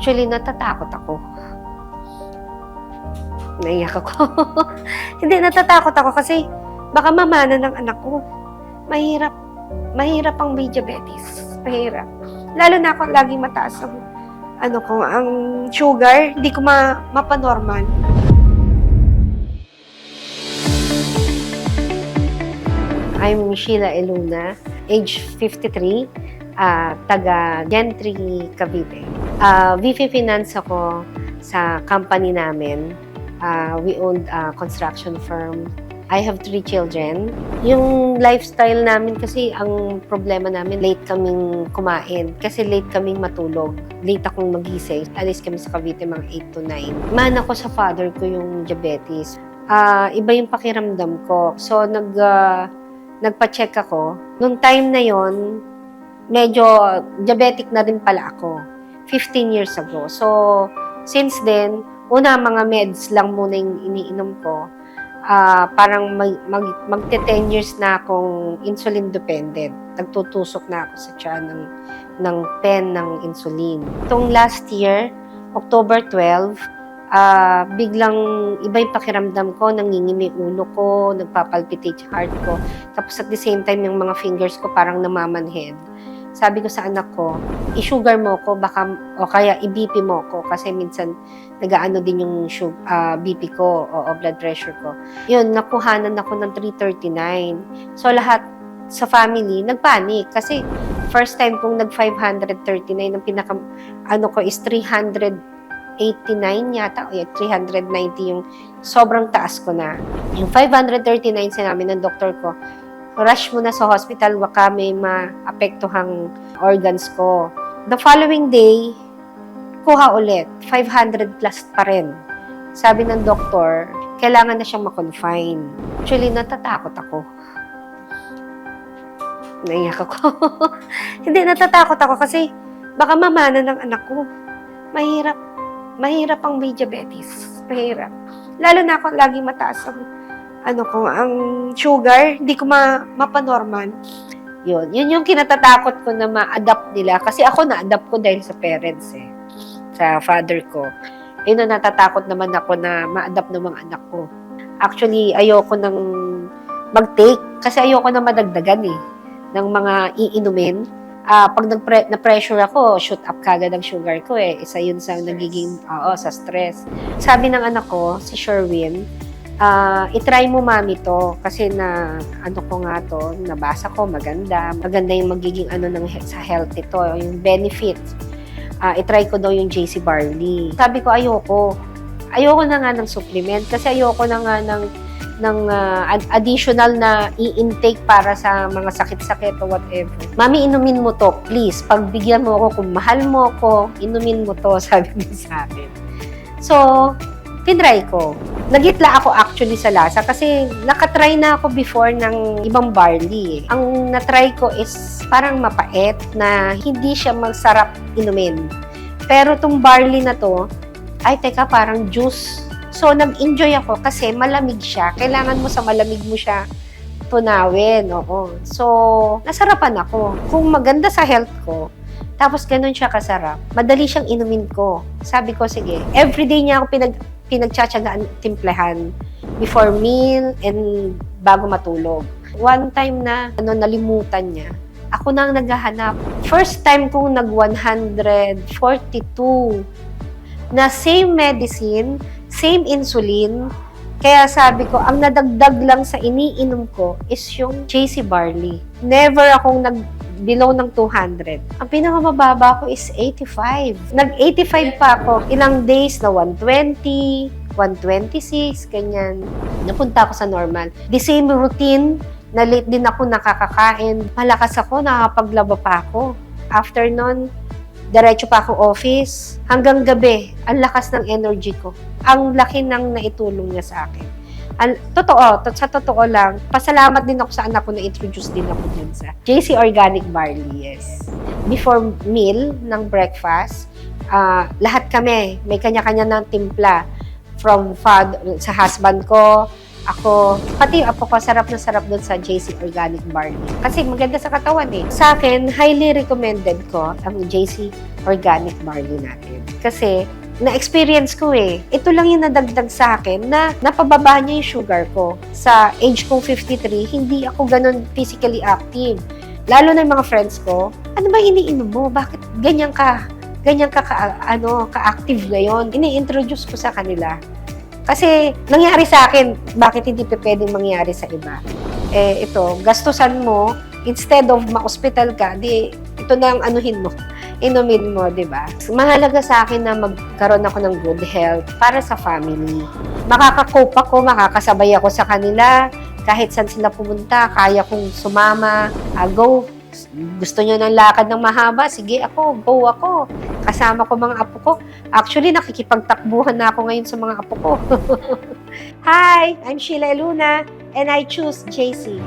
Actually, natatakot ako. Naiyak ako. Hindi, natatakot ako kasi baka mamana ng anak ko. Mahirap. Mahirap ang may diabetes. Mahirap. Lalo na ako laging mataas ang sugar, hindi ko mapanormal. I'm Sheila Eluna, age 53, taga Gentry, Cavite. VP Finance ako sa company namin. We owned a construction firm. I have 3 children. Yung lifestyle namin kasi, ang problema namin, late kaming kumain. Kasi late kaming matulog. Late akong magising. Alis kami sa Cavite mga 8 to 9. Man ako sa father ko yung diabetes. Iba yung pakiramdam ko. So, nagpa-check ako. Nung time na yon, medyo diabetic na rin pala ako. 15 years ago. So, since then, una mga meds lang muna yung iniinom ko. Parang magte-10 years na akong insulin dependent. Nagtutusok na ako sa tiyan ng pen ng insulin. Itong last year, October 12, biglang iba yung pakiramdam ko, nangingimi ulo ko, nagpapalpitate heart ko. Tapos at the same time, yung mga fingers ko parang namamanhead. Sabi ko sa anak ko, i-sugar mo ko, o kaya i-BP mo ko kasi minsan nagaano din yung BP ko o blood pressure ko. Yun, nakuhanan ako ng 339. So lahat sa family nagpanik kasi first time kong nag-539, ang pinaka ko is 389 yata, o 390 yung sobrang taas ko na. Yung 539 sinabi ng doktor ko, rush mo na sa hospital, baka may maapektuhang organs ko. The following day, kuha ulit, 500 plus pa rin. Sabi ng doktor, kailangan na siyang ma-confine. Actually, natatakot ako. Naiyak ako. Hindi, natatakot ako kasi baka mamana ng anak ko. Mahirap. Mahirap ang may diabetes. Mahirap. Lalo na ako laging mataas ang sugar, hindi ko mapanormal. Yun yung kinatatakot ko na ma-adapt nila. Kasi ako na-adapt ko dahil sa parents sa father ko. Yun ang natatakot naman ako na ma-adapt ng mga anak ko. Actually, ayoko nang mag-take kasi ayoko na madagdagan ng mga iinumin. Pag na-pressure ako, shoot up kagad ang sugar ko Isa yun sa nagiging, sa stress. Sabi ng anak ko, si Sherwin, i-try mo mami to kasi nabasa ko maganda yung magiging sa health ito, yung benefits. I-try ko daw yung JC Barley. Sabi ko ayoko na nga ng supplement kasi ayoko na nga ng additional na i-intake para sa mga sakit-sakit o whatever. Mami, inumin mo to, please. Pagbigyan mo ako, kung mahal mo ako, inumin mo to, sabi niya sa akin. So, tinry ko. Nagitla ako actually sa lasa kasi nakatry na ako before ng ibang barley. Ang natry ko is parang mapait na hindi siya masarap inumin. Pero tong barley na to, ay teka, parang juice. So, nag-enjoy ako kasi malamig siya. Kailangan mo sa malamig mo siya tunawin. Oo. So, nasarapan ako. Kung maganda sa health ko, tapos ganun siya kasarap, madali siyang inumin ko. Sabi ko, sige, everyday niya ako pinagtsatsagaan timplahan before meal and bago matulog. One time na nalimutan niya, ako na ang naghahanap. First time kong nag-142 na same medicine, same insulin. Kaya sabi ko, ang nadagdag lang sa iniinom ko is yung JC Barley. Never akong below ng 200. Ang pinakamababa ko is 85. Nag-85 pa ako. Ilang days na 120, 126, ganyan. Napunta ako sa normal. The same routine, na late din ako nakakakain. Malakas ako, nakapaglaba pa ako. After nun, diretso pa ako office. Hanggang gabi, ang lakas ng energy ko. Ang laki ng naitulong niya sa akin. Sa totoo lang, pasalamat din ako sa anak ko na introduce din ako dun sa JC Organic Barley, yes. Before meal ng breakfast, lahat kami, may kanya-kanya ng timpla. From sa husband ko, ako, pati yung apo ko, sarap na sarap dun sa JC Organic Barley. Kasi maganda sa katawan Sa akin, highly recommended ko ang JC organic barley natin. Kasi, na-experience ko ito lang yung nadagdag sa akin na napababa niya yung sugar ko. Sa age kong 53, hindi ako ganun physically active. Lalo na yung mga friends ko, ano ba iniinom mo? Bakit ganyan ka ka-active ngayon? Ini-introduce ko sa kanila. Kasi nangyari sa akin, bakit hindi pwedeng mangyari sa iba? Ito, gastusan mo, instead of ma-hospital ka, ito na ang anuhin mo, inumin mo, di ba? Mahalaga sa akin na magkaroon ako ng good health para sa family. Makaka-cope ako, makakasabay ako sa kanila, kahit saan sila pumunta, kaya kong sumama, go. Gusto nyo ng lakad ng mahaba? Sige ako, go ako. Kasama ko mga apo ko. Actually, nakikipagtakbuhan na ako ngayon sa mga apo ko. Hi, I'm Sheila Eluna and I choose JC.